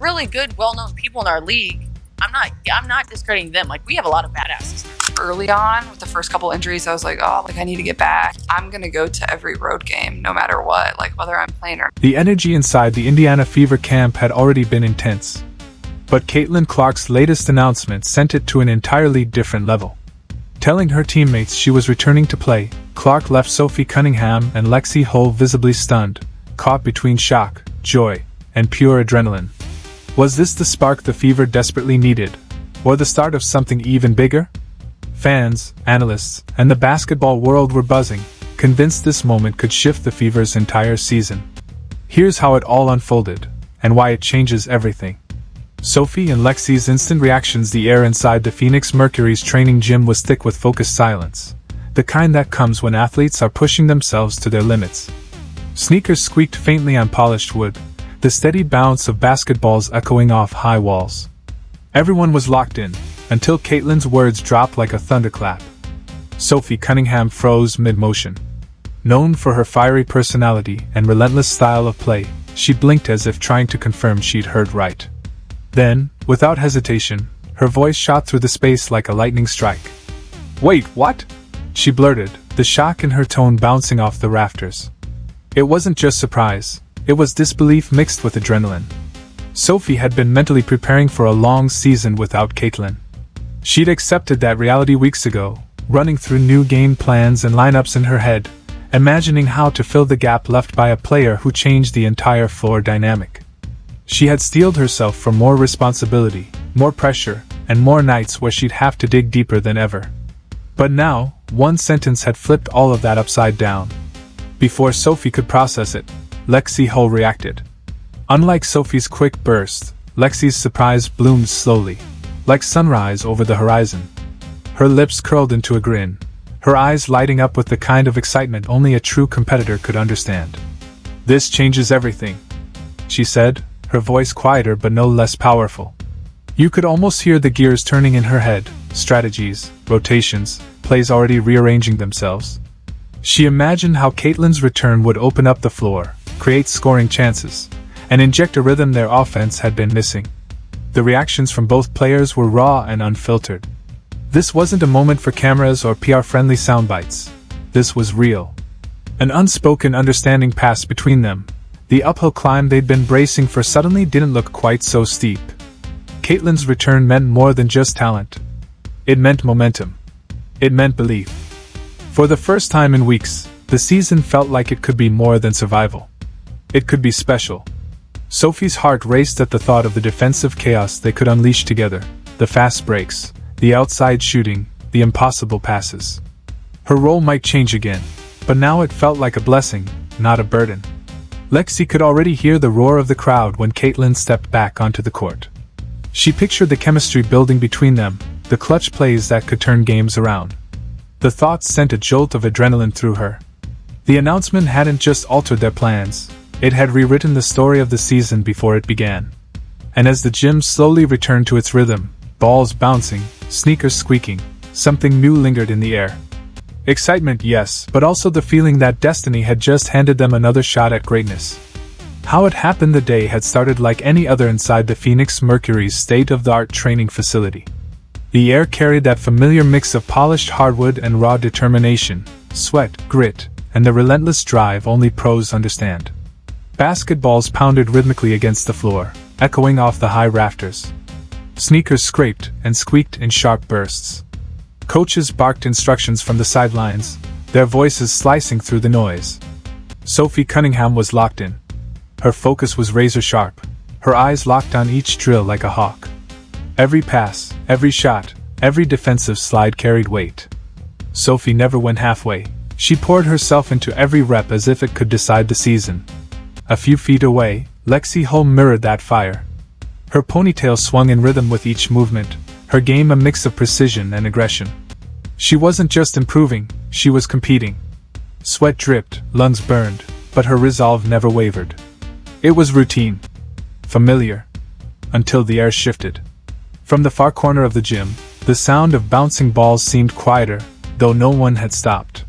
really good, well-known people in our league. I'm not discrediting them. Like, we have a lot of badasses. Early on, with the first couple injuries, I was like, oh, like I need to get back. I'm gonna go to every road game, no matter what, like whether I'm playing or not. The energy inside the Indiana Fever camp had already been intense. But Caitlin Clark's latest announcement sent it to an entirely different level. Telling her teammates she was returning to play, Clark left Sophie Cunningham and Lexie Hull visibly stunned, caught between shock, joy, and pure adrenaline. Was this the spark the Fever desperately needed, or the start of something even bigger? Fans, analysts, and the basketball world were buzzing, convinced this moment could shift the Fever's entire season. Here's how it all unfolded, and why it changes everything. Sophie and Lexie's instant reactions. The air inside the Phoenix Mercury's training gym was thick with focused silence, the kind that comes when athletes are pushing themselves to their limits. Sneakers squeaked faintly on polished wood, the steady bounce of basketballs echoing off high walls. Everyone was locked in, until Caitlin's words dropped like a thunderclap. Sophie Cunningham froze mid-motion. Known for her fiery personality and relentless style of play, she blinked as if trying to confirm she'd heard right. Then, without hesitation, her voice shot through the space like a lightning strike. "Wait, what?" she blurted, the shock in her tone bouncing off the rafters. It wasn't just surprise, it was disbelief mixed with adrenaline. Sophie had been mentally preparing for a long season without Caitlin. She'd accepted that reality weeks ago, running through new game plans and lineups in her head, imagining how to fill the gap left by a player who changed the entire floor dynamic. She had steeled herself for more responsibility, more pressure, and more nights where she'd have to dig deeper than ever. But now, one sentence had flipped all of that upside down. Before Sophie could process it, Lexie Hull reacted. Unlike Sophie's quick burst, Lexie's surprise bloomed slowly, like sunrise over the horizon. Her lips curled into a grin, her eyes lighting up with the kind of excitement only a true competitor could understand. "This changes everything," she said, her voice quieter but no less powerful. You could almost hear the gears turning in her head, strategies, rotations, plays already rearranging themselves. She imagined how Caitlin's return would open up the floor, create scoring chances, and inject a rhythm their offense had been missing. The reactions from both players were raw and unfiltered. This wasn't a moment for cameras or PR-friendly soundbites. This was real. An unspoken understanding passed between them. The uphill climb they'd been bracing for suddenly didn't look quite so steep. Caitlin's return meant more than just talent. It meant momentum. It meant belief. For the first time in weeks, the season felt like it could be more than survival. It could be special. Sophie's heart raced at the thought of the defensive chaos they could unleash together, the fast breaks, the outside shooting, the impossible passes. Her role might change again, but now it felt like a blessing, not a burden. Lexie could already hear the roar of the crowd when Caitlin stepped back onto the court. She pictured the chemistry building between them, the clutch plays that could turn games around. The thoughts sent a jolt of adrenaline through her. The announcement hadn't just altered their plans, it had rewritten the story of the season before it began. And as the gym slowly returned to its rhythm, balls bouncing, sneakers squeaking, something new lingered in the air. Excitement, yes, but also the feeling that destiny had just handed them another shot at greatness. How it happened, the day had started like any other inside the Phoenix Mercury's state-of-the-art training facility. The air carried that familiar mix of polished hardwood and raw determination, sweat, grit, and the relentless drive only pros understand. Basketballs pounded rhythmically against the floor, echoing off the high rafters. Sneakers scraped and squeaked in sharp bursts. Coaches barked instructions from the sidelines, their voices slicing through the noise. Sophie Cunningham was locked in. Her focus was razor-sharp, her eyes locked on each drill like a hawk. Every pass, every shot, every defensive slide carried weight. Sophie never went halfway. She poured herself into every rep as if it could decide the season. A few feet away, Lexie Hull mirrored that fire. Her ponytail swung in rhythm with each movement, her game a mix of precision and aggression. She wasn't just improving, she was competing. Sweat dripped, lungs burned, but her resolve never wavered. It was routine. Familiar. Until the air shifted. From the far corner of the gym, the sound of bouncing balls seemed quieter, though no one had stopped.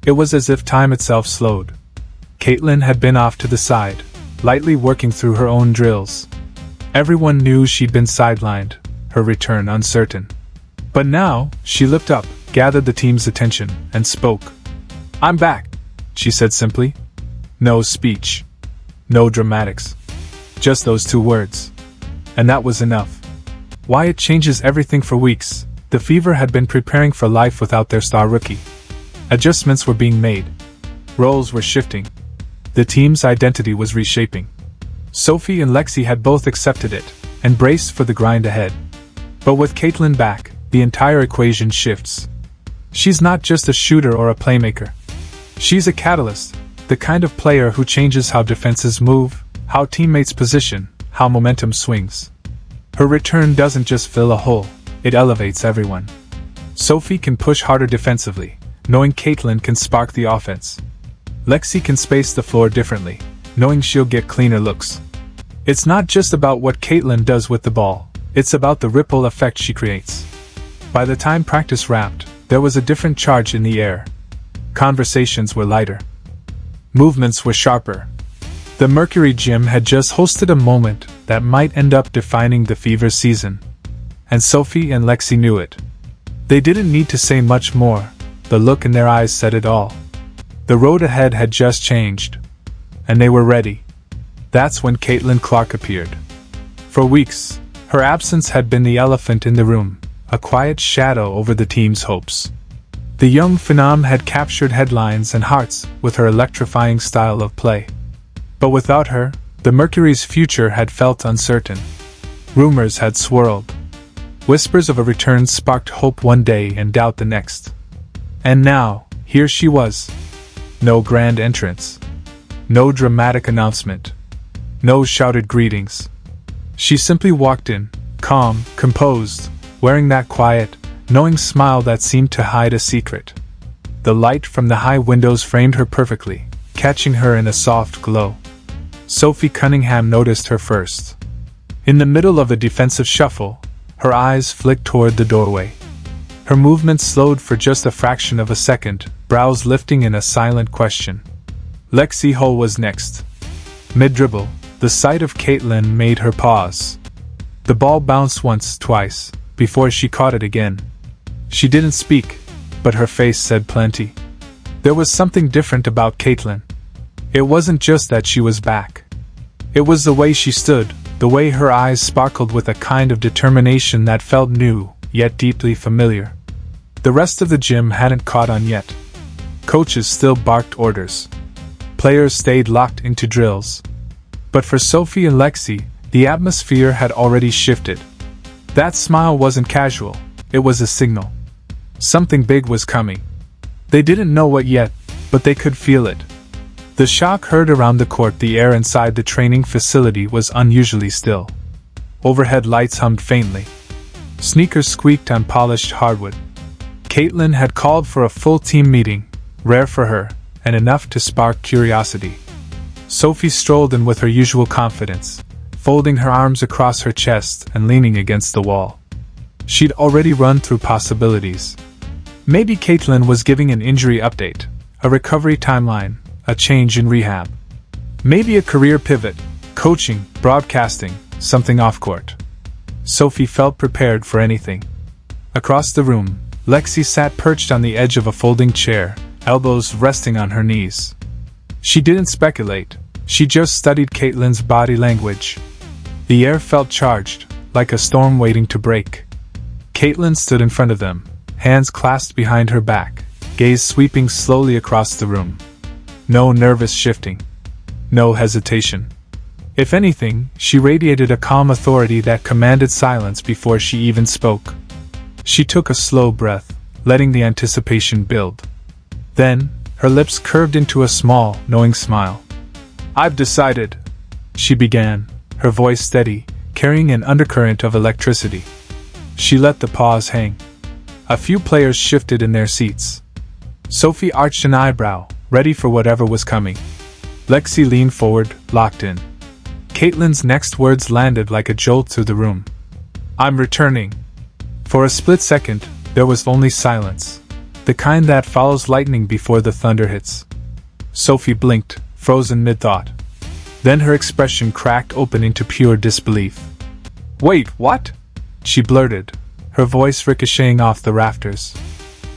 It was as if time itself slowed. Caitlin had been off to the side, lightly working through her own drills. Everyone knew she'd been sidelined, her return uncertain. But now, she looked up, gathered the team's attention, and spoke. "I'm back," she said simply. No speech. No dramatics. Just those two words. And that was enough. Why it changes everything for weeks. The Fever had been preparing for life without their star rookie. Adjustments were being made. Roles were shifting. The team's identity was reshaping. Sophie and Lexie had both accepted it, and braced for the grind ahead. But with Caitlin back, the entire equation shifts. She's not just a shooter or a playmaker. She's a catalyst, the kind of player who changes how defenses move, how teammates position, how momentum swings. Her return doesn't just fill a hole, it elevates everyone. Sophie can push harder defensively, knowing Caitlin can spark the offense. Lexie can space the floor differently, knowing she'll get cleaner looks. It's not just about what Caitlin does with the ball, it's about the ripple effect she creates. By the time practice wrapped, there was a different charge in the air. Conversations were lighter. Movements were sharper. The Mercury Gym had just hosted a moment that might end up defining the Fever's season. And Sophie and Lexie knew it. They didn't need to say much more, the look in their eyes said it all. The road ahead had just changed. And they were ready. That's when Caitlin Clark appeared. For weeks, her absence had been the elephant in the room, a quiet shadow over the team's hopes. The young phenom had captured headlines and hearts with her electrifying style of play. But without her, the Mercury's future had felt uncertain. Rumors had swirled. Whispers of a return sparked hope one day and doubt the next. And now, here she was. No grand entrance. No dramatic announcement. No shouted greetings. She simply walked in, calm, composed, wearing that quiet, knowing smile that seemed to hide a secret. The light from the high windows framed her perfectly, catching her in a soft glow. Sophie Cunningham noticed her first. In the middle of a defensive shuffle, her eyes flicked toward the doorway. Her movements slowed for just a fraction of a second, brows lifting in a silent question. Lexie Hull was next. Mid-dribble, the sight of Caitlin made her pause. The ball bounced once, twice, before she caught it again. She didn't speak, but her face said plenty. There was something different about Caitlin. It wasn't just that she was back. It was the way she stood, the way her eyes sparkled with a kind of determination that felt new, yet deeply familiar. The rest of the gym hadn't caught on yet. Coaches still barked orders. Players stayed locked into drills. But for Sophie and Lexie, the atmosphere had already shifted. That smile wasn't casual, it was a signal. Something big was coming. They didn't know what yet, but they could feel it. The shock heard around the court. The air inside the training facility was unusually still. Overhead lights hummed faintly. Sneakers squeaked on polished hardwood. Caitlin had called for a full team meeting, rare for her, and enough to spark curiosity. Sophie strolled in with her usual confidence, folding her arms across her chest and leaning against the wall. She'd already run through possibilities. Maybe Caitlin was giving an injury update, a recovery timeline, a change in rehab. Maybe a career pivot, coaching, broadcasting, something off-court. Sophie felt prepared for anything. Across the room, Lexie sat perched on the edge of a folding chair, elbows resting on her knees. She didn't speculate, she just studied Caitlin's body language. The air felt charged, like a storm waiting to break. Caitlin stood in front of them, hands clasped behind her back, gaze sweeping slowly across the room. No nervous shifting. No hesitation. If anything, she radiated a calm authority that commanded silence before she even spoke. She took a slow breath, letting the anticipation build. Then, her lips curved into a small, knowing smile. "I've decided," she began, her voice steady, carrying an undercurrent of electricity. She let the pause hang. A few players shifted in their seats. Sophie arched an eyebrow, ready for whatever was coming. Lexie leaned forward, locked in. Caitlin's next words landed like a jolt through the room. "I'm returning." For a split second, there was only silence, the kind that follows lightning before the thunder hits. Sophie blinked, frozen mid-thought. Then her expression cracked open into pure disbelief. Wait, what? She blurted, her voice ricocheting off the rafters.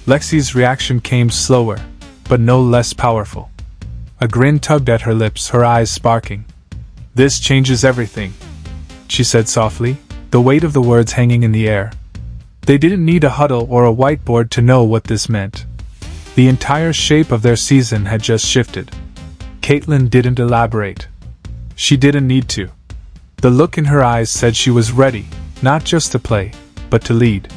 Lexie's reaction came slower, but no less powerful. A grin tugged at her lips, her eyes sparking. This changes everything, she said softly, the weight of the words hanging in the air. They didn't need a huddle or a whiteboard to know what this meant. The entire shape of their season had just shifted. Caitlin didn't elaborate. She didn't need to. The look in her eyes said she was ready, not just to play, but to lead.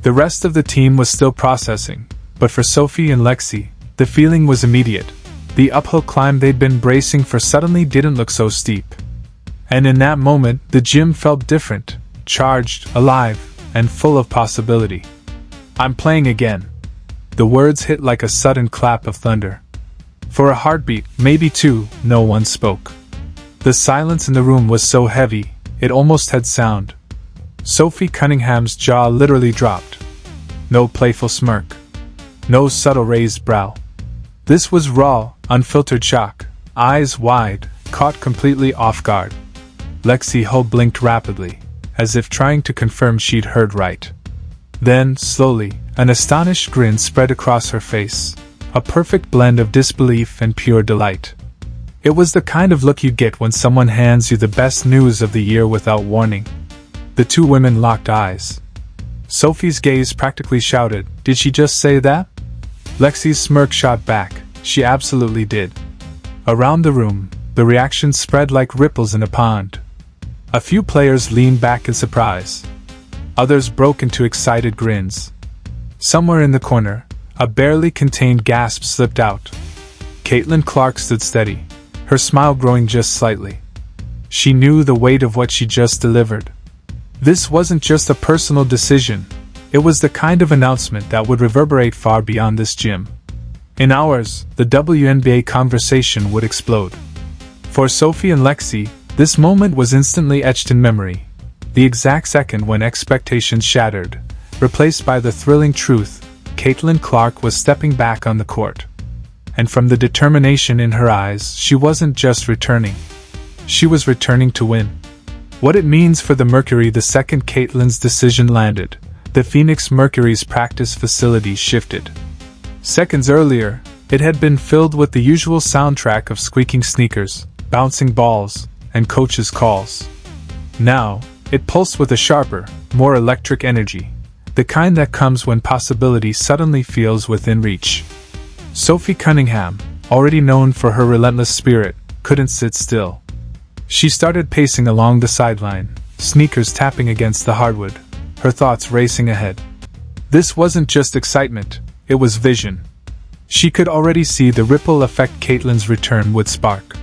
The rest of the team was still processing, but for Sophie and Lexie, the feeling was immediate. The uphill climb they'd been bracing for suddenly didn't look so steep. And in that moment, the gym felt different, charged, alive, and full of possibility. I'm playing again. The words hit like a sudden clap of thunder. For a heartbeat, maybe two, no one spoke. The silence in the room was so heavy, it almost had sound. Sophie Cunningham's jaw literally dropped. No playful smirk. No subtle raised brow. This was raw, unfiltered shock, eyes wide, caught completely off guard. Lexie Hull blinked rapidly, as if trying to confirm she'd heard right. Then, slowly, an astonished grin spread across her face, a perfect blend of disbelief and pure delight. It was the kind of look you get when someone hands you the best news of the year without warning. The two women locked eyes. Sophie's gaze practically shouted, "Did she just say that?" Lexie's smirk shot back, "She absolutely did." Around the room, the reaction spread like ripples in a pond. A few players leaned back in surprise. Others broke into excited grins. Somewhere in the corner, a barely contained gasp slipped out. Caitlin Clark stood steady, her smile growing just slightly. She knew the weight of what she just delivered. This wasn't just a personal decision, it was the kind of announcement that would reverberate far beyond this gym. In hours, the WNBA conversation would explode. For Sophie and Lexie, this moment was instantly etched in memory, the exact second when expectations shattered, replaced by the thrilling truth: Caitlin Clark was stepping back on the court. And from the determination in her eyes, she wasn't just returning. She was returning to win. What it means for the Mercury the second Caitlin's decision landed, the Phoenix Mercury's practice facility shifted. Seconds earlier, it had been filled with the usual soundtrack of squeaking sneakers, bouncing balls, and coaches' calls. Now, it pulsed with a sharper, more electric energy, the kind that comes when possibility suddenly feels within reach. Sophie Cunningham, already known for her relentless spirit, couldn't sit still. She started pacing along the sideline, sneakers tapping against the hardwood, her thoughts racing ahead. This wasn't just excitement, it was vision. She could already see the ripple effect Caitlin's return would spark.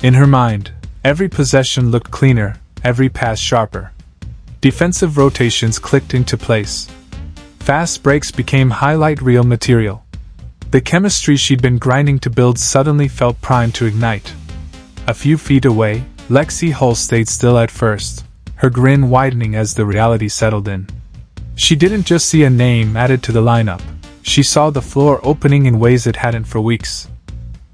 In her mind, every possession looked cleaner, every pass sharper. Defensive rotations clicked into place. Fast breaks became highlight reel material. The chemistry she'd been grinding to build suddenly felt primed to ignite. A few feet away, Lexie Hull stayed still at first, her grin widening as the reality settled in. She didn't just see a name added to the lineup, she saw the floor opening in ways it hadn't for weeks.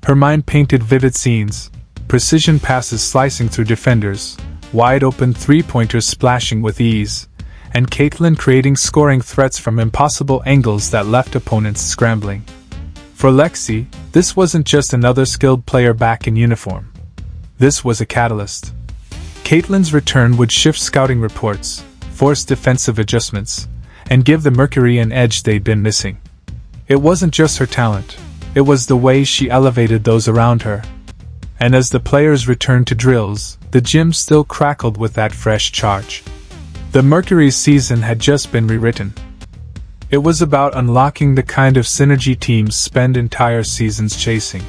Her mind painted vivid scenes, precision passes slicing through defenders, wide-open three-pointers splashing with ease, and Caitlin creating scoring threats from impossible angles that left opponents scrambling. For Lexie, this wasn't just another skilled player back in uniform. This was a catalyst. Caitlin's return would shift scouting reports, force defensive adjustments, and give the Mercury an edge they'd been missing. It wasn't just her talent, it was the way she elevated those around her. And as the players returned to drills, the gym still crackled with that fresh charge. The Mercury's season had just been rewritten. It was about unlocking the kind of synergy teams spend entire seasons chasing.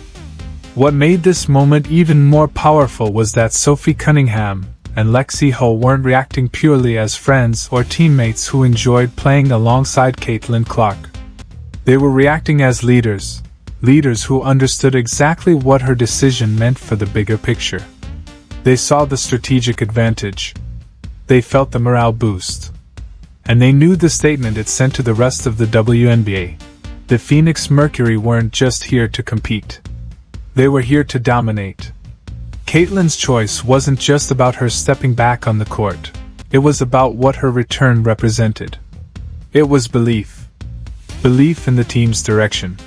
What made this moment even more powerful was that Sophie Cunningham and Lexie Hull weren't reacting purely as friends or teammates who enjoyed playing alongside Caitlin Clark. They were reacting as leaders who understood exactly what her decision meant for the bigger picture. They saw the strategic advantage. They felt the morale boost. And they knew the statement it sent to the rest of the WNBA. The Phoenix Mercury weren't just here to compete. They were here to dominate. Caitlin's choice wasn't just about her stepping back on the court. It was about what her return represented. It was belief. Belief in the team's direction.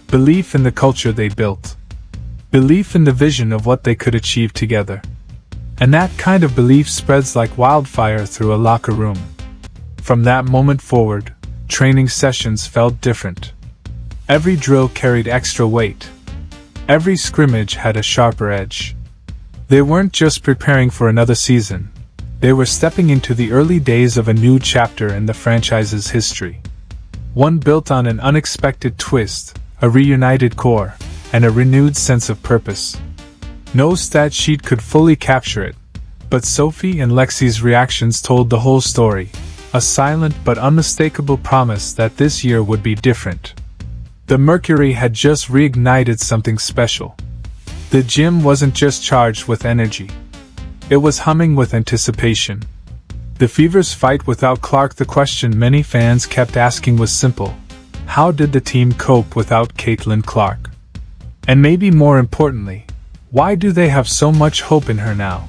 Belief in the culture they built. Belief in the vision of what they could achieve together. And that kind of belief spreads like wildfire through a locker room. From that moment forward, training sessions felt different. Every drill carried extra weight. Every scrimmage had a sharper edge. They weren't just preparing for another season. They were stepping into the early days of a new chapter in the franchise's history. One built on an unexpected twist, a reunited core, and a renewed sense of purpose. No stat sheet could fully capture it, but Sophie and Lexie's reactions told the whole story, a silent but unmistakable promise that this year would be different. The Mercury had just reignited something special. The gym wasn't just charged with energy. It was humming with anticipation. The Fever's fight without Clark. The question many fans kept asking was simple. How did the team cope without Caitlin Clark? And maybe more importantly, why do they have so much hope in her now?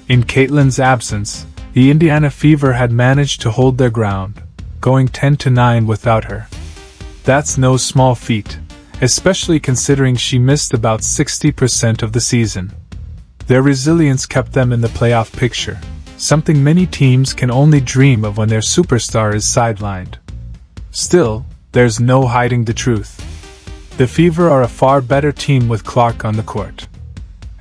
In Caitlin's absence, the Indiana Fever had managed to hold their ground, going 10-9 without her. That's no small feat, especially considering she missed about 60% of the season. Their resilience kept them in the playoff picture, something many teams can only dream of when their superstar is sidelined. Still, there's no hiding the truth. The Fever are a far better team with Clark on the court.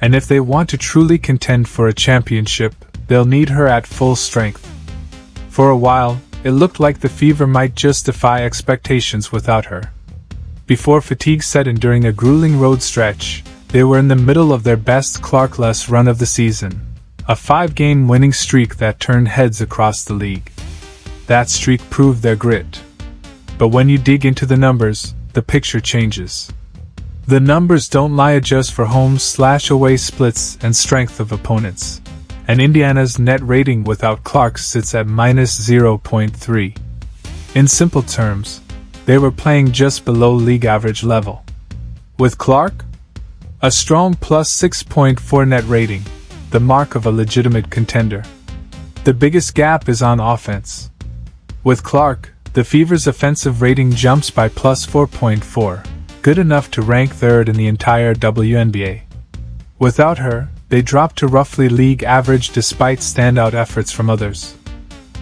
And if they want to truly contend for a championship, they'll need her at full strength. For a while, it looked like the Fever might just defy expectations without her. Before fatigue set in during a grueling road stretch, they were in the middle of their best Clark-less run of the season, a 5-game winning streak that turned heads across the league. That streak proved their grit. But when you dig into the numbers, the picture changes. The numbers don't lie. Adjust for home/away splits and strength of opponents. And Indiana's net rating without Clark sits at -0.3. In simple terms, they were playing just below league average level. With Clark, a strong +6.4 net rating, the mark of a legitimate contender. The biggest gap is on offense. With Clark, the Fever's offensive rating jumps by +4.4, good enough to rank third in the entire WNBA. Without her, they dropped to roughly league average despite standout efforts from others.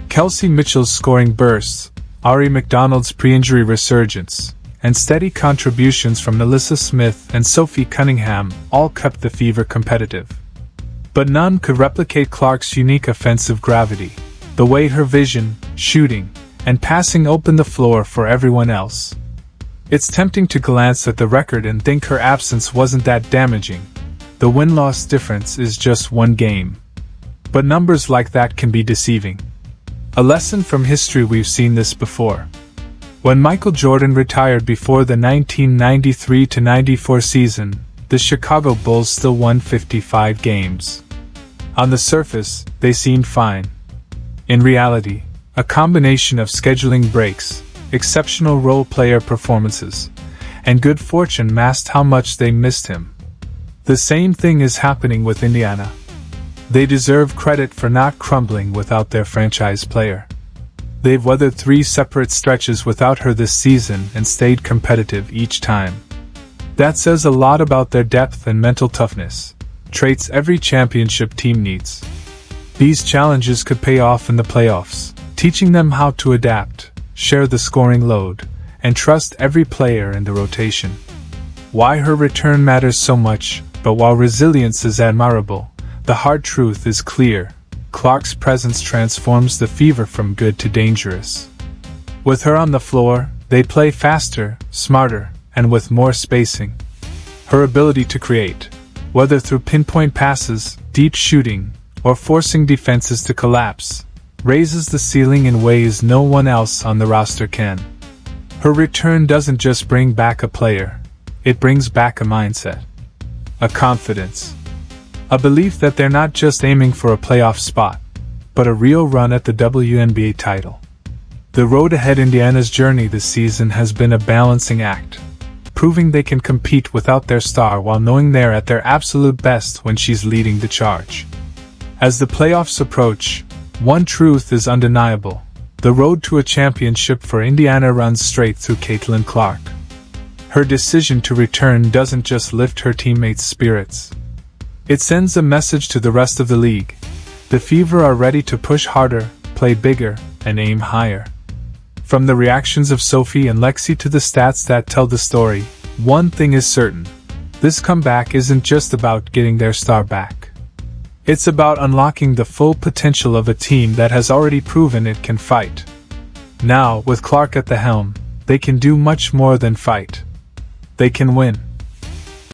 Kelsey Mitchell's scoring bursts, Ari McDonald's pre-injury resurgence, and steady contributions from Melissa Smith and Sophie Cunningham all kept the Fever competitive. But none could replicate Clark's unique offensive gravity, the way her vision, shooting, and passing opened the floor for everyone else. It's tempting to glance at the record and think her absence wasn't that damaging. The win-loss difference is just one game. But numbers like that can be deceiving. A lesson from history: we've seen this before. When Michael Jordan retired before the 1993-94 season, the Chicago Bulls still won 55 games. On the surface, they seemed fine. In reality, a combination of scheduling breaks, exceptional role-player performances, and good fortune masked how much they missed him. The same thing is happening with Indiana. They deserve credit for not crumbling without their franchise player. They've weathered 3 separate stretches without her this season and stayed competitive each time. That says a lot about their depth and mental toughness, traits every championship team needs. These challenges could pay off in the playoffs, teaching them how to adapt, share the scoring load, and trust every player in the rotation. Why her return matters so much, but while resilience is admirable, the hard truth is clear. Clark's presence transforms the Fever from good to dangerous. With her on the floor, they play faster, smarter, and with more spacing. Her ability to create, whether through pinpoint passes, deep shooting, or forcing defenses to collapse, raises the ceiling in ways no one else on the roster can. Her return doesn't just bring back a player, it brings back a mindset, a confidence, a belief that they're not just aiming for a playoff spot, but a real run at the WNBA title. The road ahead: Indiana's journey this season has been a balancing act, proving they can compete without their star while knowing they're at their absolute best when she's leading the charge. As the playoffs approach, One truth is undeniable. The road to a championship for Indiana runs straight through Caitlin Clark. Her decision to return doesn't just lift her teammates' spirits. It sends a message to the rest of the league. The Fever are ready to push harder, play bigger, and aim higher. From the reactions of Sophie and Lexie to the stats that tell the story, one thing is certain. This comeback isn't just about getting their star back. It's about unlocking the full potential of a team that has already proven it can fight. Now, with Clark at the helm, they can do much more than fight. They can win.